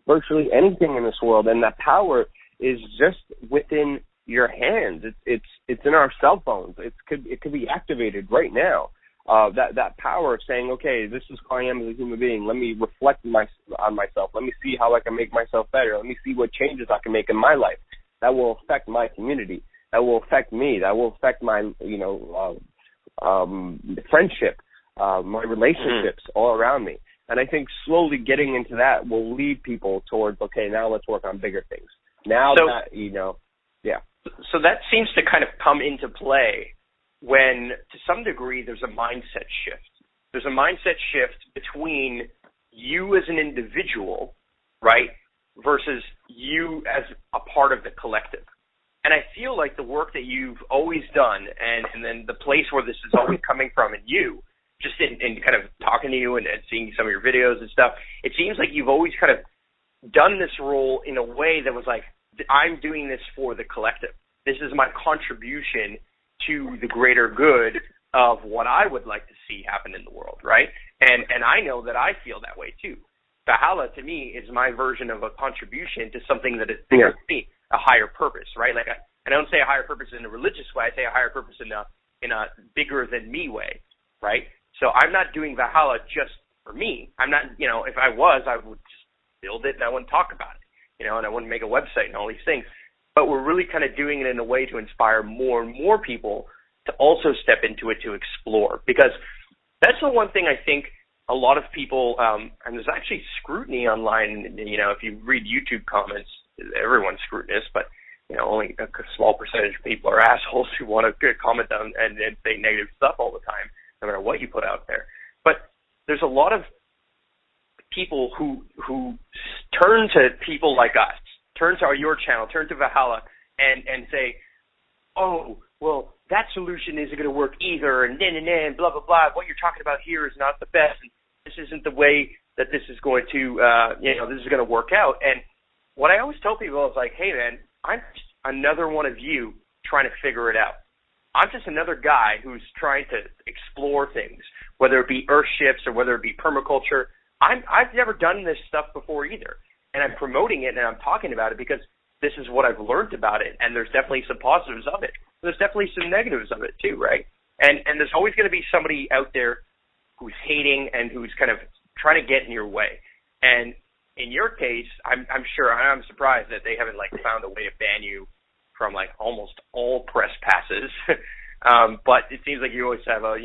virtually anything in this world. And that power is just within your hands. It's in our cell phones. It could be activated right now. That power of saying, okay, this is who I am as a human being. Let me reflect on myself. Let me see how I can make myself better. Let me see what changes I can make in my life. That will affect my community. That will affect me. That will affect my, friendship, my relationships all around me. And I think slowly getting into that will lead people towards, okay, now let's work on bigger things. So that seems to kind of come into play when, to some degree, there's a mindset shift. There's a mindset shift between you as an individual, right, versus you as a part of the collective. And I feel like the work that you've always done and then the place where this is always coming from in you, just in kind of talking to you and seeing some of your videos and stuff, it seems like you've always kind of done this role in a way that was like, I'm doing this for the collective. This is my contribution to the greater good of what I would like to see happen in the world, right? And I know that I feel that way too. Valhalla, to me, is my version of a contribution to something that is bigger than me, a higher purpose, right? Like, I don't say a higher purpose in a religious way. I say a higher purpose in a bigger than me way, right? So I'm not doing Valhalla just for me. I'm not, if I was, I would just build it and I wouldn't talk about it, and I wouldn't make a website and all these things. But we're really kind of doing it in a way to inspire more and more people to also step into it to explore. Because that's the one thing I think a lot of people, and there's actually scrutiny online, if you read YouTube comments, everyone's scrutinous, but, only a small percentage of people are assholes who want to comment on and say negative stuff all the time, no matter what you put out there. But there's a lot of people who turn to people like us, turn to your channel, turn to Valhalla, and say, oh, well, that solution isn't going to work either, and blah, blah, blah. What you're talking about here is not the best, and this isn't the way that this is going to, this is going to work out. And what I always tell people is like, hey, man, I'm just another one of you trying to figure it out. I'm just another guy who's trying to explore things, whether it be earthships or whether it be permaculture. I've never done this stuff before either, and I'm promoting it and I'm talking about it because this is what I've learned about it, and there's definitely some positives of it. There's definitely some negatives of it too, right? And there's always going to be somebody out there who's hating and who's kind of trying to get in your way. And in your case, I'm surprised that they haven't found a way to ban you from almost all press passes. But it seems like you always have a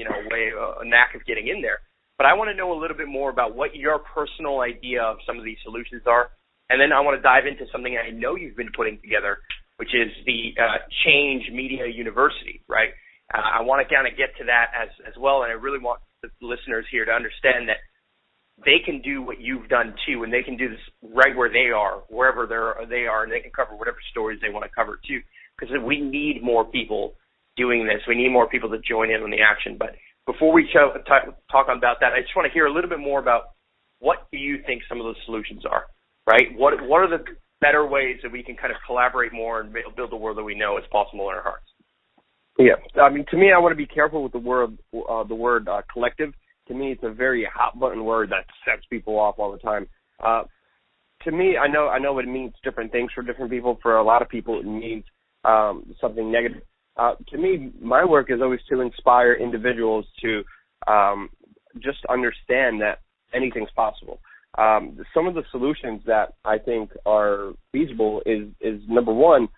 knack of getting in there. But I want to know a little bit more about what your personal idea of some of these solutions are. And then I want to dive into something I know you've been putting together, which is the Change Media University, right? I want to kind of get to that as well, and I really want the listeners here to understand that they can do what you've done too, and they can do this right where they are, wherever they are, and they can cover whatever stories they want to cover too, because we need more people doing this. We need more people to join in on the action. But before we talk about that, I just want to hear a little bit more about what do you think some of those solutions are, right? What are the better ways that we can kind of collaborate more and build the world that we know is possible in our hearts? Yeah, I mean, to me, I want to be careful with the word collective. To me, it's a very hot button word that sets people off all the time. To me, I know it means different things for different people. For a lot of people, it means something negative. To me, my work is always to inspire individuals to just understand that anything's possible. Some of the solutions that I think are feasible is number one,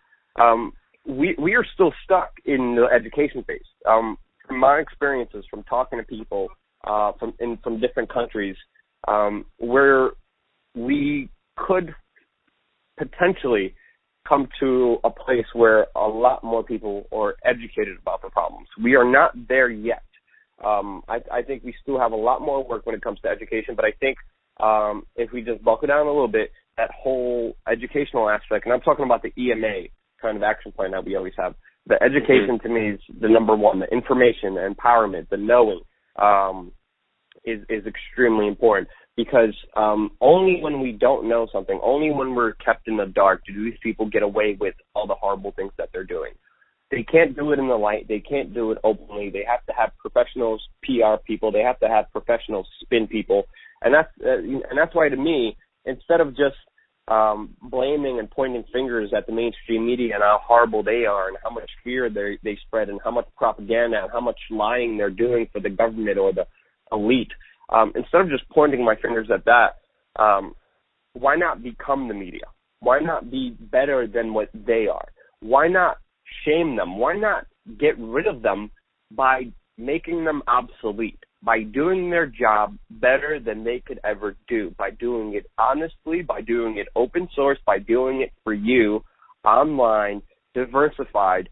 we are still stuck in the education phase. From my experiences, from talking to people from different countries, where we could potentially come to a place where a lot more people are educated about the problems. We are not there yet. I think we still have a lot more work when it comes to education, but I think if we just buckle down a little bit, that whole educational aspect, and I'm talking about the EMA kind of action plan that we always have. The education to me is the number one. The information, the empowerment, the knowing is extremely important. because only when we don't know something, only when we're kept in the dark, do these people get away with all the horrible things that they're doing. They can't do it in the light. They can't do it openly. They have to have professional PR people. They have to have professional spin people, and that's why, to me, instead of just blaming and pointing fingers at the mainstream media and how horrible they are and how much fear they spread and how much propaganda and how much lying they're doing for the government or the elite, instead of just pointing my fingers at that, why not become the media? Why not be better than what they are? Why not shame them? Why not get rid of them by making them obsolete, by doing their job better than they could ever do, by doing it honestly, by doing it open source, by doing it for you, online, diversified,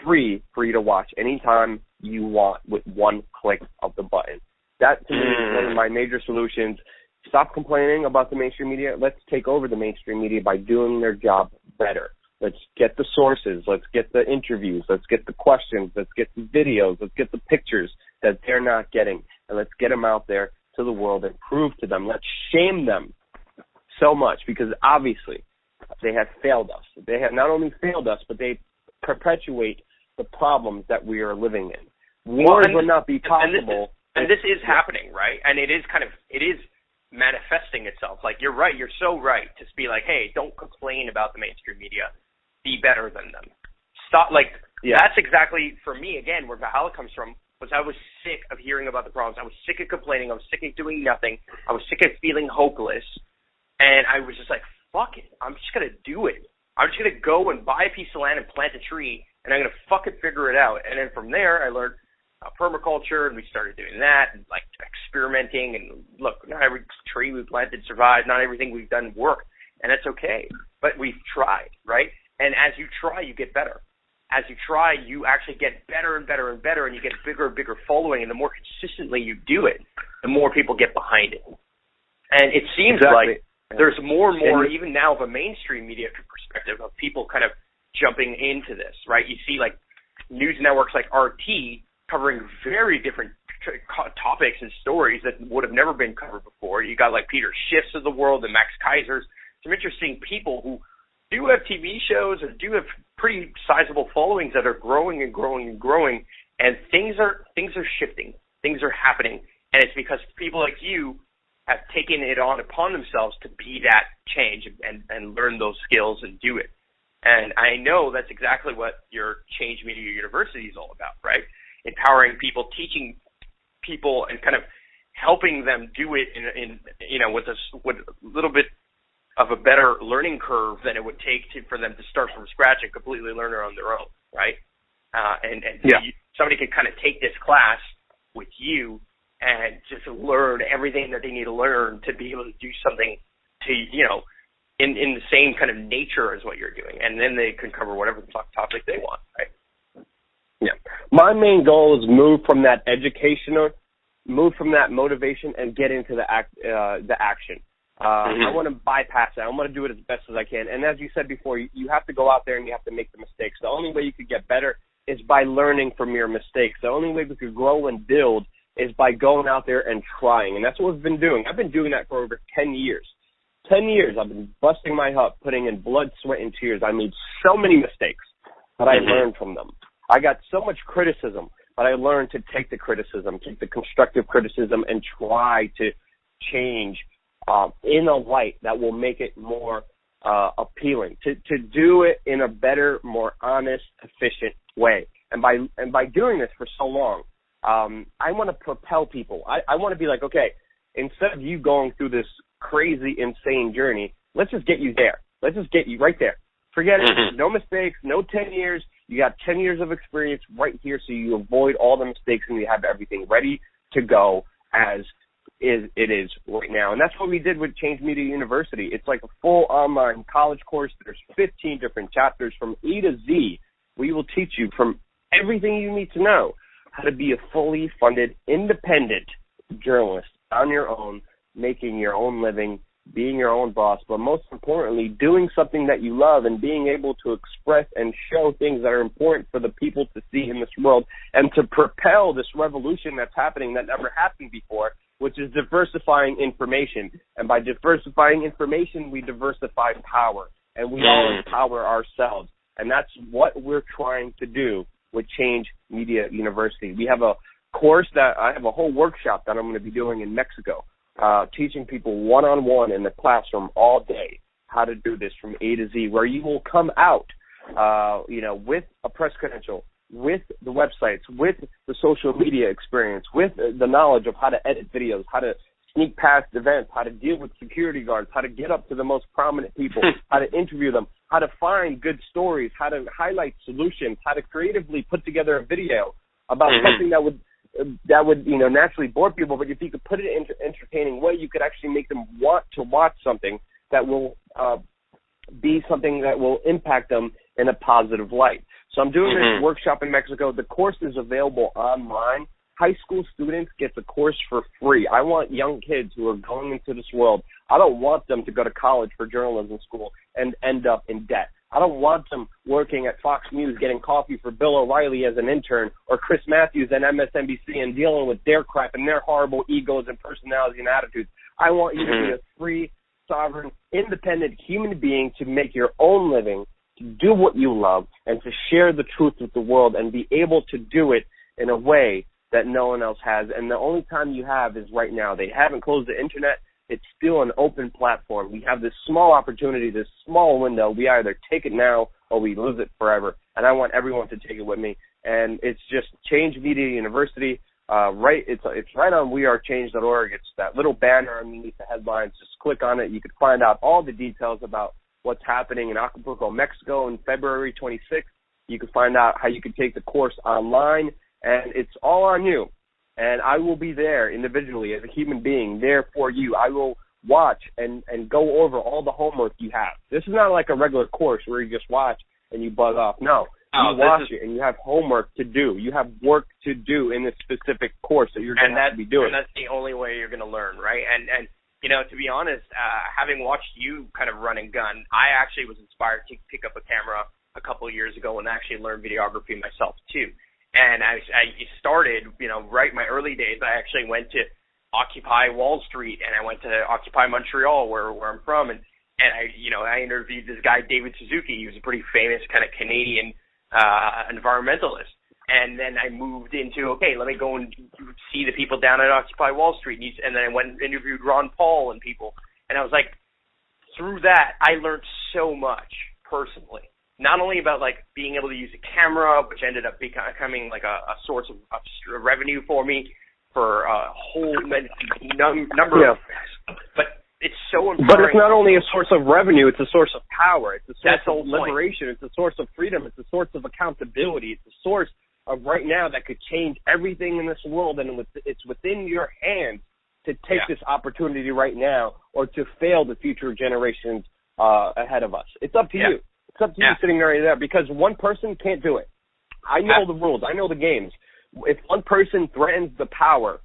free for you to watch anytime you want with one click of the button. That, to me, is one of my major solutions. Stop complaining about the mainstream media. Let's take over the mainstream media by doing their job better. Let's get the sources. Let's get the interviews. Let's get the questions. Let's get the videos. Let's get the pictures that they're not getting. And let's get them out there to the world and prove to them. Let's shame them so much because obviously they have failed us. They have not only failed us, but they perpetuate the problems that we are living in. Wars would not be possible. And this is happening, right? And it is manifesting itself. Like, you're right. You're so right to be like, hey, don't complain about the mainstream media. Be better than them. Stop. Like, That's exactly, for me, again, where Valhalla comes from, was I was sick of hearing about the problems. I was sick of complaining. I was sick of doing nothing. I was sick of feeling hopeless. And I was just like, fuck it. I'm just going to do it. I'm just going to go and buy a piece of land and plant a tree, and I'm going to fucking figure it out. And then from there, I learned permaculture, and we started doing that, and like experimenting. And look, not every tree we planted survived. Not everything we've done worked, and that's okay. But we've tried, right? And as you try, you get better. As you try, you actually get better and better and better, and you get bigger and bigger following. And the more consistently you do it, the more people get behind it. And it seems like there's more and more, even now, of a mainstream media perspective of people kind of jumping into this, right? You see, like, news networks like RT covering very different topics and stories that would have never been covered before. You got like Peter Schiff's of the world and Max Kaiser's, some interesting people who do have TV shows and do have pretty sizable followings that are growing and growing and growing. And things are shifting, things are happening, and it's because people like you have taken it upon themselves to be that change and learn those skills and do it. And I know that's exactly what your Change Media University is all about, right? Empowering people, teaching people, and kind of helping them do it in with a little bit of a better learning curve than it would take for them to start from scratch and completely learn it on their own, right? Somebody can kind of take this class with you and just learn everything that they need to learn to be able to do something to, in the same kind of nature as what you're doing, and then they can cover whatever topic they want, right? Yeah. My main goal is move from that motivation and get into the action. I want to bypass that. I want to do it as best as I can. And as you said before, you have to go out there and you have to make the mistakes. The only way you could get better is by learning from your mistakes. The only way we could grow and build is by going out there and trying. And that's what we've been doing. I've been doing that for over 10 years. 10 years I've been busting my butt, putting in blood, sweat, and tears. I made so many mistakes, but I learned from them. I got so much criticism, but I learned to take the criticism, take the constructive criticism, and try to change in a light that will make it more appealing, to do it in a better, more honest, efficient way. And by doing this for so long, I want to propel people. I want to be like, okay, instead of you going through this crazy, insane journey, let's just get you there. Let's just get you right there. Forget it. No mistakes, no 10 years. You got 10 years of experience right here, so you avoid all the mistakes and you have everything ready to go as it is right now. And that's what we did with Change Media University. It's like a full online college course. There's 15 different chapters from A to Z. We will teach you from everything you need to know how to be a fully funded, independent journalist on your own, making your own living, being your own boss, but most importantly, doing something that you love and being able to express and show things that are important for the people to see in this world and to propel this revolution that's happening that never happened before which is diversifying information. And by diversifying information, we diversify power, and we all empower ourselves. And that's what we're trying to do with Change Media University. We have a course I have a whole workshop that I'm going to be doing in Mexico, teaching people one-on-one in the classroom all day how to do this from A to Z, where you will come out, with a press credential, with the websites, with the social media experience, with the knowledge of how to edit videos, how to sneak past events, how to deal with security guards, how to get up to the most prominent people, how to interview them, how to find good stories, how to highlight solutions, how to creatively put together a video about something that would naturally bore people, but if you could put it in an entertaining way, you could actually make them want to watch something that will be something that will impact them in a positive light. So I'm doing this workshop in Mexico. The course is available online. High school students get the course for free. I want young kids who are going into this world, I don't want them to go to college for journalism school and end up in debt. I don't want them working at Fox News getting coffee for Bill O'Reilly as an intern, or Chris Matthews at MSNBC and dealing with their crap and their horrible egos and personality and attitudes. I want you to be a free, sovereign, independent human being to make your own living, to do what you love, and to share the truth with the world and be able to do it in a way that no one else has. And the only time you have is right now. They haven't closed the internet. It's still an open platform. We have this small opportunity, this small window. We either take it now or we lose it forever. And I want everyone to take it with me. And it's just Change Media University. It's right on wearechange.org. It's that little banner underneath the headlines. Just click on it. You can find out all the details about what's happening in Acapulco, Mexico on February 26th. You can find out how you can take the course online, and it's all on you. And I will be there individually as a human being, there for you. I will watch and go over all the homework you have. This is not like a regular course where you just watch and you buzz off. No, you watch it and you have homework to do. You have work to do in this specific course that you're going to have to be doing. And that's the only way you're going to learn, right? And to be honest, having watched you kind of run and gun, I actually was inspired to pick up a camera a couple of years ago and actually learn videography myself too. And I started, right in my early days, I actually went to Occupy Wall Street and I went to Occupy Montreal, where I'm from, and I interviewed this guy, David Suzuki. He was a pretty famous kind of Canadian environmentalist. And then I moved into, let me go and see the people down at Occupy Wall Street. And then I went and interviewed Ron Paul and people. And I was like, through that, I learned so much personally. Not only about being able to use a camera, which ended up becoming a source of revenue for me for a whole number of, but it's so empowering. But it's not only a source of revenue; it's a source of power. It's a source of liberation. It's a source of freedom. It's a source of accountability. It's a source of right now that could change everything in this world, and it's within your hands to take this opportunity right now, or to fail the future generations ahead of us. It's up to you. It's up to you sitting right there, because one person can't do it. I know the rules. I know the games. If one person threatens the power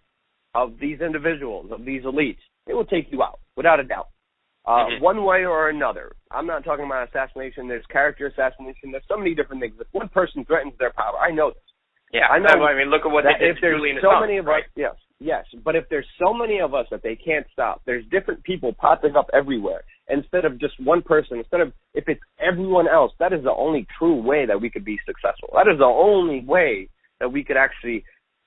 of these individuals, of these elites, it will take you out, without a doubt, one way or another. I'm not talking about assassination. There's character assassination. There's so many different things. If one person threatens their power, I know this. Yeah, I know. I mean, look at what they did to Julian Assange. So many of us, yes. But if there's so many of us that they can't stop, there's different people popping up everywhere. Instead of just one person, if it's everyone else, that is the only true way that we could be successful. That is the only way that we could actually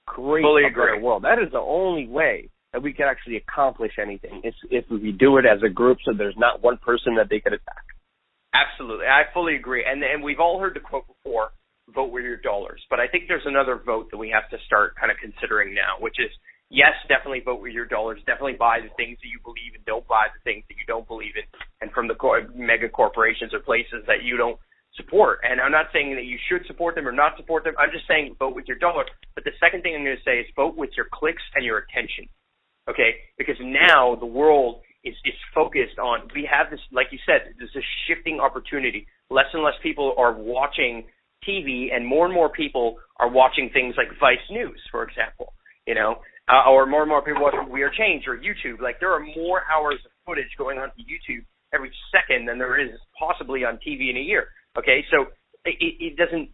create a better world. That is the only way that we could actually accomplish anything, if we do it as a group, so there's not one person that they could attack. Absolutely. I fully agree. And we've all heard the quote before, vote with your dollars. But I think there's another vote that we have to start kind of considering now, which is, yes, definitely vote with your dollars. Definitely buy the things that you believe in. Don't buy the things that you don't believe in, and from the mega corporations or places that you don't support. And I'm not saying that you should support them or not support them. I'm just saying vote with your dollar. But the second thing I'm going to say is vote with your clicks and your attention, okay? Because now the world is focused on, we have this, like you said, there's a shifting opportunity. Less and less people are watching TV, and more people are watching things like Vice News, for example, or more and more people watching We Are Change or YouTube. There are more hours of footage going on to YouTube every second than there is possibly on TV in a year. Okay, so it doesn't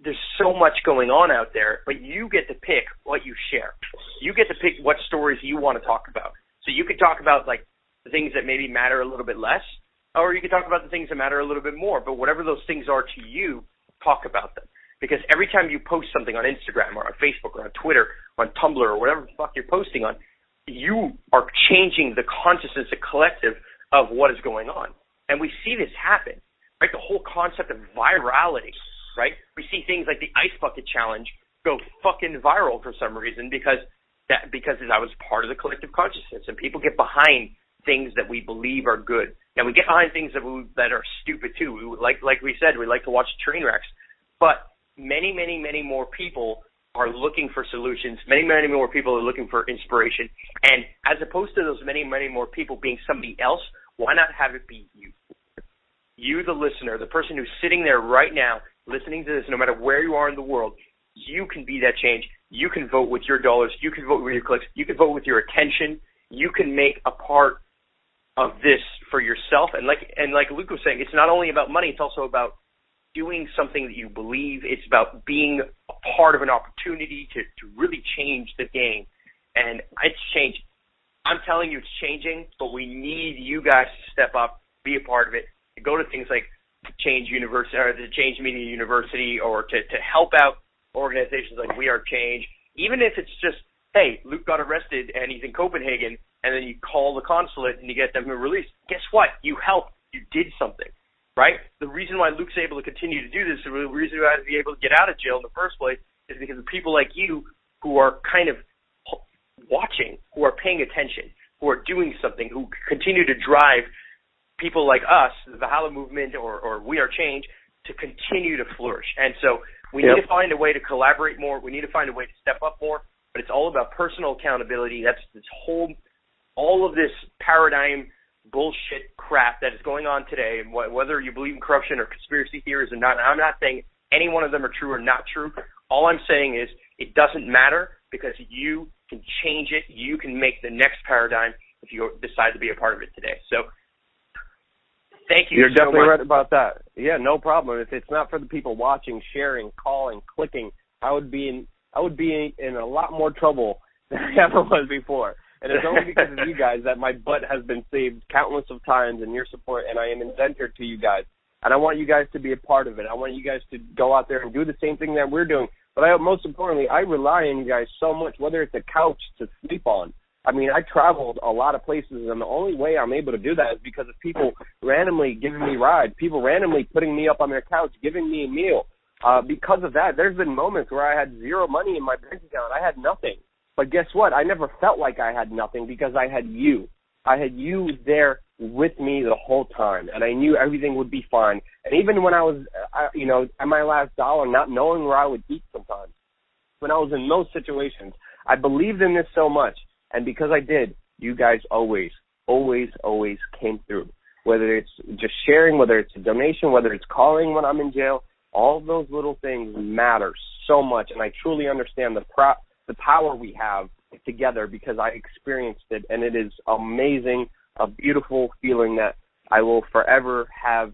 there's so much going on out there, but you get to pick what you share. You get to pick what stories you want to talk about. So you could talk about like the things that maybe matter a little bit less, or you could talk about the things that matter a little bit more. But whatever those things are to you, talk about them. Because every time you post something on Instagram or on Facebook or on Twitter or on Tumblr or whatever the fuck you're posting on, you are changing the consciousness, the collective of what is going on. And we see this happen, right? The whole concept of virality, right? We see things like the Ice Bucket Challenge go fucking viral for some reason because that was part of the collective consciousness, and people get behind things that we believe are good. And we get behind things that are stupid too. Like we said, we like to watch train wrecks. But many, many, many more people are looking for solutions. Many, many more people are looking for inspiration. And as opposed to those many, many more people being somebody else, why not have it be you? You, the listener, the person who's sitting there right now listening to this, no matter where you are in the world, you can be that change. You can vote with your dollars. You can vote with your clicks. You can vote with your attention. You can make a part of this for yourself. And like Luke was saying, it's not only about money, it's also about doing something that you believe. It's about being a part of an opportunity to really change the game. And it's changing. I'm telling you it's changing, but we need you guys to step up, be a part of it, to go to things like Change University or the Change Media University, or to help out organizations like We Are Change. Even if it's just, hey, Luke got arrested and he's in Copenhagen, and then you call the consulate and you get them released. Guess what? You helped. You did something, right? The reason why Luke's able to continue to do this, the reason why he's able to get out of jail in the first place, is because of people like you who are kind of watching, who are paying attention, who are doing something, who continue to drive people like us, the Valhalla movement or We Are Change, to continue to flourish. And so we need to find a way to collaborate more. We need to find a way to step up more. But it's all about personal accountability. That's all of this paradigm bullshit crap that is going on today. And whether you believe in corruption or conspiracy theories or not, I'm not saying any one of them are true or not true. All I'm saying is it doesn't matter, because you can change it. You can make the next paradigm if you decide to be a part of it today. So thank you. You're so definitely much. right about that. Yeah, no problem. If it's not for the people watching, sharing, calling, clicking, I would be in a lot more trouble than I ever was before. And it's only because of you guys that my butt has been saved countless of times, and your support, and I am indebted to you guys. And I want you guys to be a part of it. I want you guys to go out there and do the same thing that we're doing. But most importantly, I rely on you guys so much, whether it's a couch to sleep on. I mean, I traveled a lot of places, and the only way I'm able to do that is because of people randomly giving me rides, people randomly putting me up on their couch, giving me a meal. Because of that, there's been moments where I had zero money in my bank account. I had nothing. But guess what? I never felt like I had nothing because I had you. I had you there with me the whole time, and I knew everything would be fine. And even when I was, at my last dollar, not knowing where I would eat sometimes, when I was in those situations, I believed in this so much. And because I did, you guys always, always, always came through. Whether it's just sharing, whether it's a donation, whether it's calling when I'm in jail, all of those little things matter so much. And I truly understand the power we have together, because I experienced it, and it is amazing, a beautiful feeling that I will forever have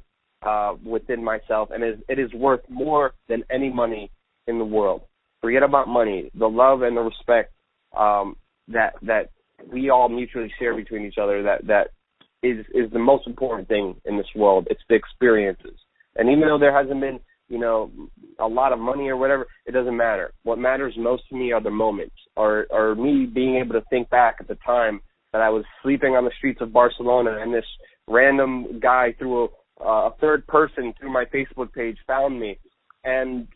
within myself, and it is worth more than any money in the world. Forget about money. The love and the respect that we all mutually share between each other, that is the most important thing in this world. It's the experiences. And even though there hasn't been, a lot of money or whatever, it doesn't matter. What matters most to me are the moments, or me being able to think back at the time that I was sleeping on the streets of Barcelona, and this random guy through a third person through my Facebook page found me and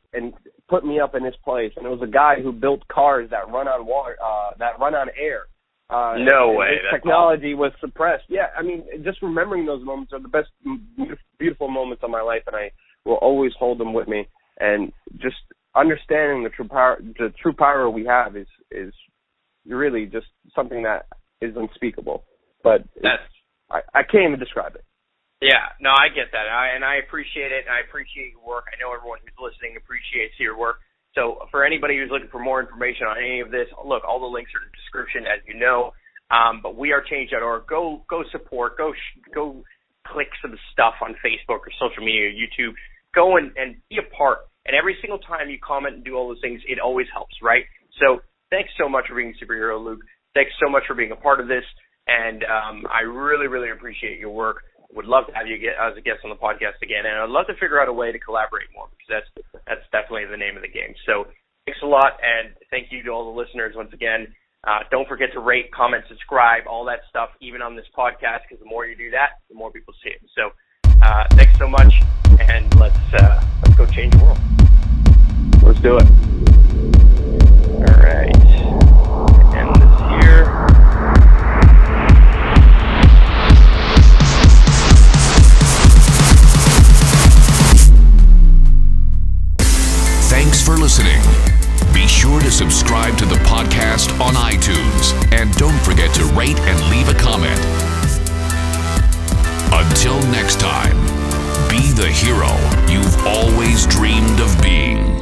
put me up in this place. And it was a guy who built cars that run on water, that run on air. No way. Technology was suppressed. Yeah, I mean, just remembering those moments are the best, beautiful moments of my life, and I will always hold them with me. And just understanding the true power we have is really just something that is unspeakable. But I can't even describe it. Yeah, no, I get that, and I appreciate it, and I appreciate your work. I know everyone who's listening appreciates your work. So for anybody who's looking for more information on any of this, look, all the links are in the description, as you know. But wearechange.org. Go support. Go click some stuff on Facebook or social media or YouTube. Go and be a part. And every single time you comment and do all those things, it always helps, right? So thanks so much for being a superhero, Luke. Thanks so much for being a part of this. And I really, really appreciate your work. Would love to have you as a guest on the podcast again. And I'd love to figure out a way to collaborate more, because that's definitely the name of the game. So thanks a lot, and thank you to all the listeners once again. Don't forget to rate, comment, subscribe, all that stuff, even on this podcast, because the more you do that, the more people see it. So thanks so much, and let's go change the world. Let's do it. All right. End this here. Thanks for listening. Be sure to subscribe to the podcast on iTunes, and don't forget to rate and leave a comment. Until next time, be the hero you've always dreamed of being.